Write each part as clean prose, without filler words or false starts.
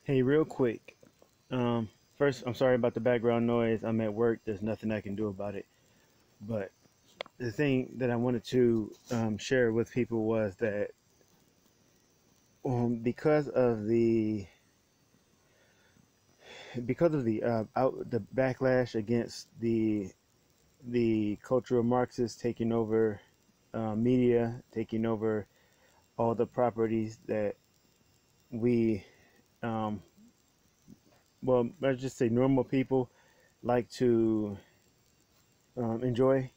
Hey, real quick. Um, First, I'm sorry about the background noise. I'm at work. There's nothing I can do about it. But the thing that I wanted to share with people was that because of the backlash against the cultural Marxists taking over media, taking over all the properties that we um, let's just say normal people like to enjoy.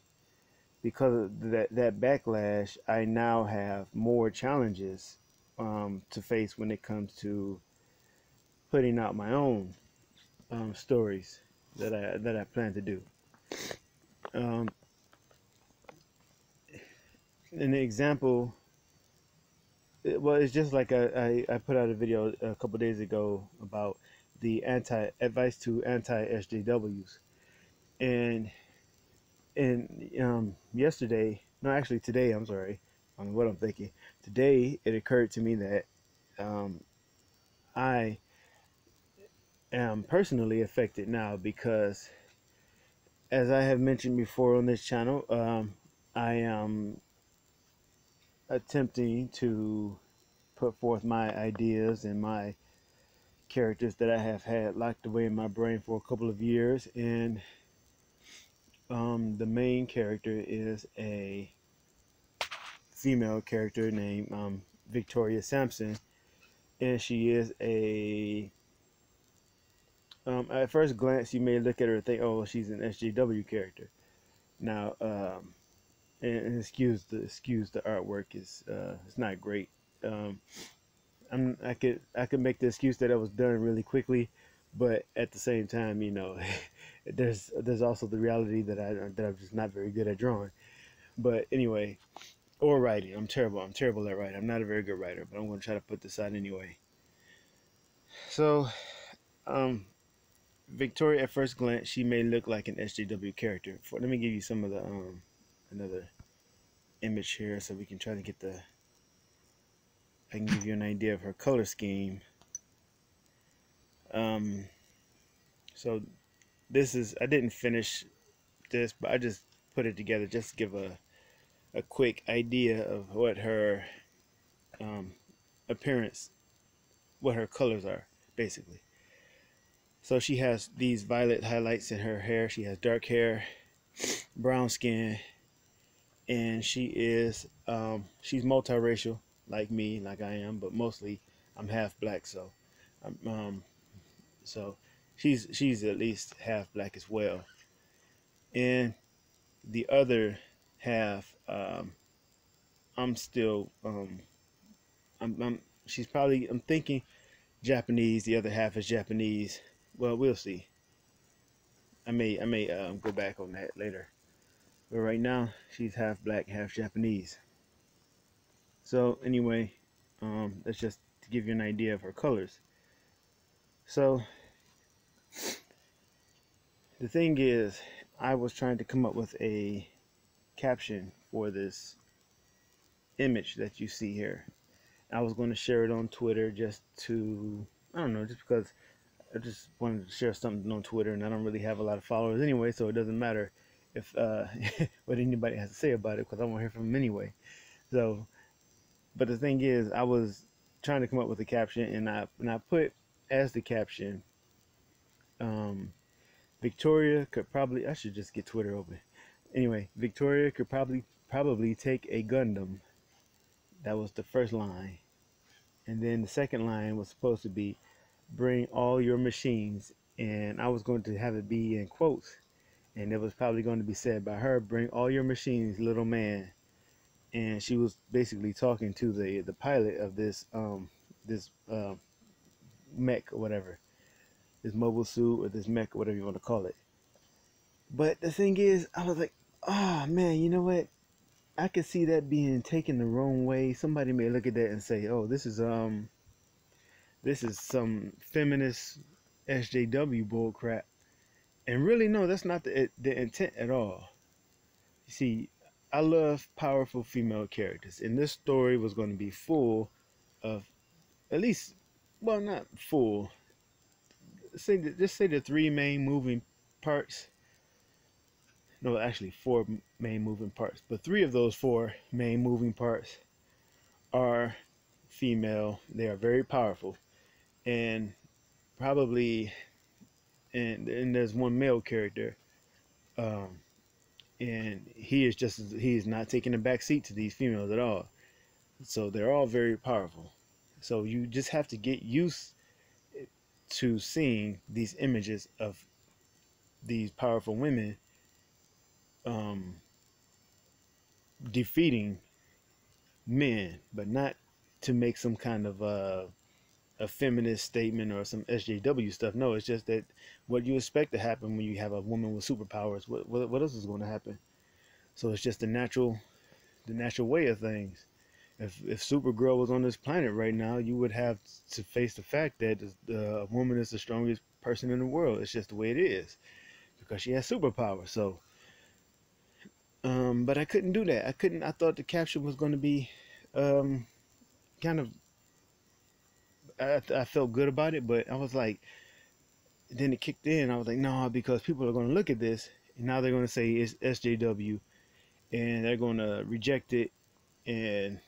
Because of that backlash, I now have more challenges to face when it comes to putting out my own stories that I plan to do. Um, an example, well, it's just like I put out a video a couple days ago about the anti advice to anti SJWs, and yesterday, no, actually today, I'm sorry, on what I'm thinking. Today, it occurred to me that um, I am personally affected now because, as I have mentioned before on this channel, I am attempting to put forth my ideas and my characters that I have had locked away in my brain for a couple of years. And the main character is a female character named Victoria Sampson. And she is at first glance, you may look at her and think, oh, she's an SJW character. Now, and excuse the artwork is it's not great. Um, I could make the excuse that it was done really quickly, but at the same time, there's also the reality that I'm just not very good at drawing. But anyway, or writing, I'm terrible. I'm terrible at writing. I'm not a very good writer, but I'm going to try to put this out anyway. So, um, Victoria, at first glance, she may look like an SJW character. Let me give you some of the another image here, so we can try to get the I can give you an idea of her color scheme. Um, so this is, I didn't finish this, but I just put it together just to give a quick idea of what her um, appearance, what her colors are, basically. So she has these violet highlights in her hair. She has dark hair, brown skin, and she's multiracial like me, like I am, but mostly I'm half black, so I'm, so she's at least half black as well. And the other half, I'm still I'm she's probably, I'm thinking Japanese. The other half is Japanese. Well, we'll see. I may go back on that later. But right now, she's half black, half Japanese. So anyway, that's just to give you an idea of her colors. So the thing is, I was trying to come up with a caption for this image that you see here. I was going to share it on Twitter just to, I don't know, just because I just wanted to share something on Twitter, and I don't really have a lot of followers anyway, so it doesn't matter if what anybody has to say about it, because I won't hear from them anyway. So, but the thing is, I was trying to come up with a caption, and I put as the caption, um, Victoria could probably, I should just get Twitter open. Anyway, Victoria could probably take a Gundam. That was the first line. And then the second line was supposed to be, bring all your machines. And I was going to have it be in quotes. And it was probably going to be said by her, bring all your machines, little man. And she was basically talking to the pilot of this mech or whatever. This mobile suit or this mech or whatever you want to call it. But the thing is, I was like, oh man, you know what? I could see that being taken the wrong way. Somebody may look at that and say, oh, this is some feminist SJW bull crap. And really, no, that's not the intent at all. You see, I love powerful female characters, and this story was going to be full of at least well, not full. Just say the three main moving parts. No, actually four main moving parts, but three of those four main moving parts are female. They are very powerful, and probably, and there's one male character, um, and he is not taking a back seat to these females at all. So they're all very powerful. So you just have to get used to seeing these images of these powerful women um, defeating men, but not to make some kind of a feminist statement or some SJW stuff. No, it's just that what you expect to happen when you have a woman with superpowers. What else is going to happen? So it's just the natural way of things. If Supergirl was on this planet right now, you would have to face the fact that a woman is the strongest person in the world. It's just the way it is because she has superpowers. So, but I couldn't do that. I couldn't. I thought the caption was going to be um, kind of. I felt good about it, but I was like, then it kicked in. I was like, no, because people are going to look at this and now they're going to say it's SJW and they're going to reject it. And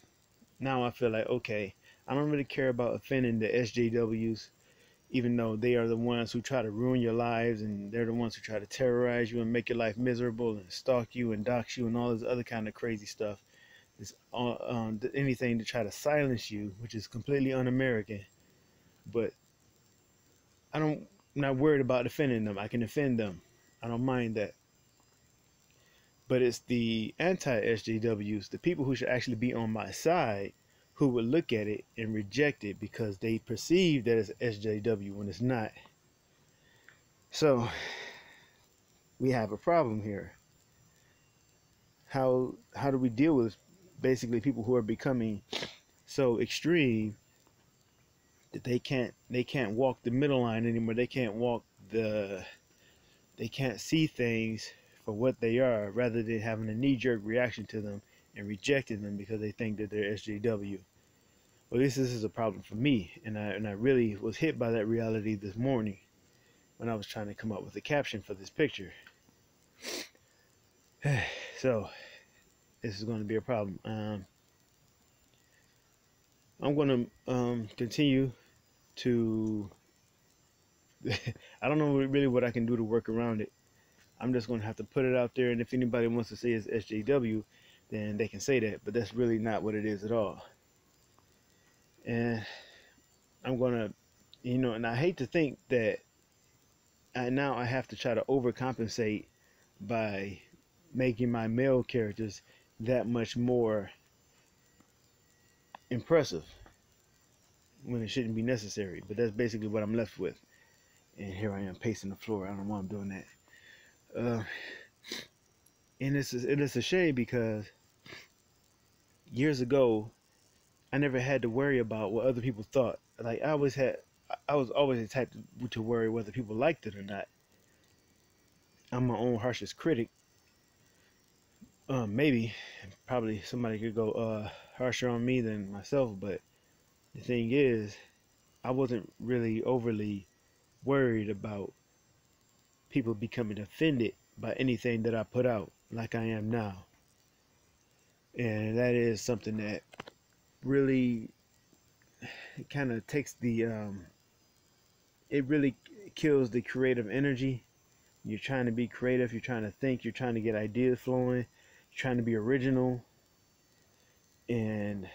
now I feel like, okay, I don't really care about offending the SJWs, even though they are the ones who try to ruin your lives and they're the ones who try to terrorize you and make your life miserable and stalk you and dox you and all this other kind of crazy stuff. It's anything to try to silence you, which is completely un-American. But I'm not worried about offending them. I can offend them. I don't mind that. But it's the anti-SJWs, the people who should actually be on my side, who would look at it and reject it because they perceive that it's SJW when it's not. So we have a problem here. How do we deal with basically people who are becoming so extreme that they can't walk the middle line anymore? They can't see things for what they are, rather than having a knee-jerk reaction to them and rejecting them because they think that they're SJW. Well, this is a problem for me, and I really was hit by that reality this morning when I was trying to come up with a caption for this picture. So this is going to be a problem. I'm going to continue to. I don't know really what I can do to work around it. I'm just going to have to put it out there, and if anybody wants to say it's SJW, then they can say that, but that's really not what it is at all. And I'm going to, and I hate to think that now I have to try to overcompensate by making my male characters that much more impressive when it shouldn't be necessary. But that's basically what I'm left with. And here I am pacing the floor. I don't know why I'm doing that. And it is a shame because years ago, I never had to worry about what other people thought. Like I was always the type to worry whether people liked it or not. I'm my own harshest critic. Maybe, probably somebody could go harsher on me than myself, but the thing is, I wasn't really overly worried about people becoming offended by anything that I put out like I am now. And that is something that really kind of takes it really kills the creative energy. You're trying to be creative, you're trying to think, you're trying to get ideas flowing, you're trying to be original, and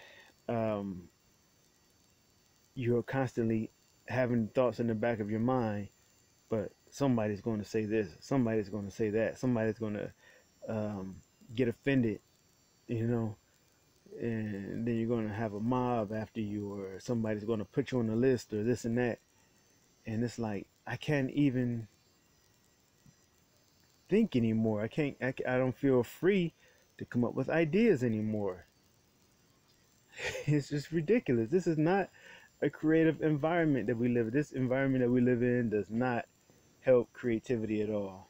you're constantly having thoughts in the back of your mind, but somebody's going to say this, somebody's going to say that, somebody's going to get offended, and then you're going to have a mob after you, or somebody's going to put you on the list, or this and that. And it's like, I can't even think anymore. I don't feel free to come up with ideas anymore. It's just ridiculous. This is not a creative environment that we live in. This environment that we live in does not help creativity at all,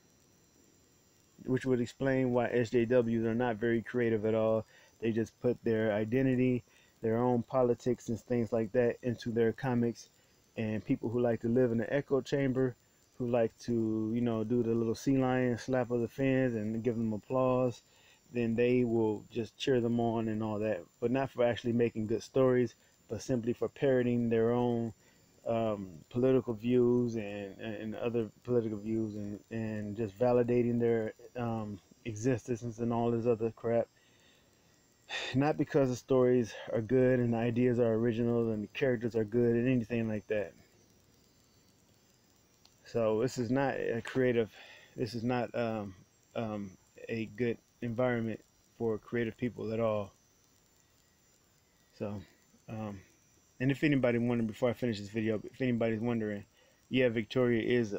which would explain why SJWs are not very creative at all. They just put their identity, their own politics and things like that into their comics, And people who like to live in the echo chamber, who like to, you know, do the little sea lion slap of the fins and give them applause, then they will just cheer them on and all that. But not for actually making good stories, but simply for parroting their own political views and other political views, and just validating their existence and all this other crap. Not because the stories are good and the ideas are original and the characters are good and anything like that. So this is not a creative. This is not a good environment for creative people at all. So, um, and if anybody wondering, before I finish this video, if anybody's wondering, yeah, Victoria is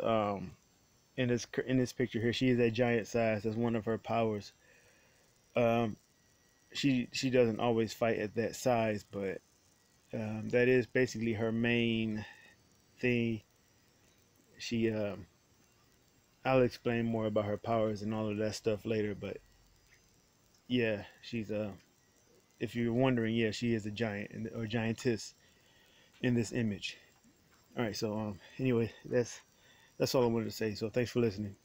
in this picture here. She is a giant size. That's one of her powers. Um, she doesn't always fight at that size, but that is basically her main thing. She I'll explain more about her powers and all of that stuff later, but yeah, she's if you're wondering, yeah, she is a giant or giantess in this image. All right, so anyway, that's all I wanted to say. So thanks for listening.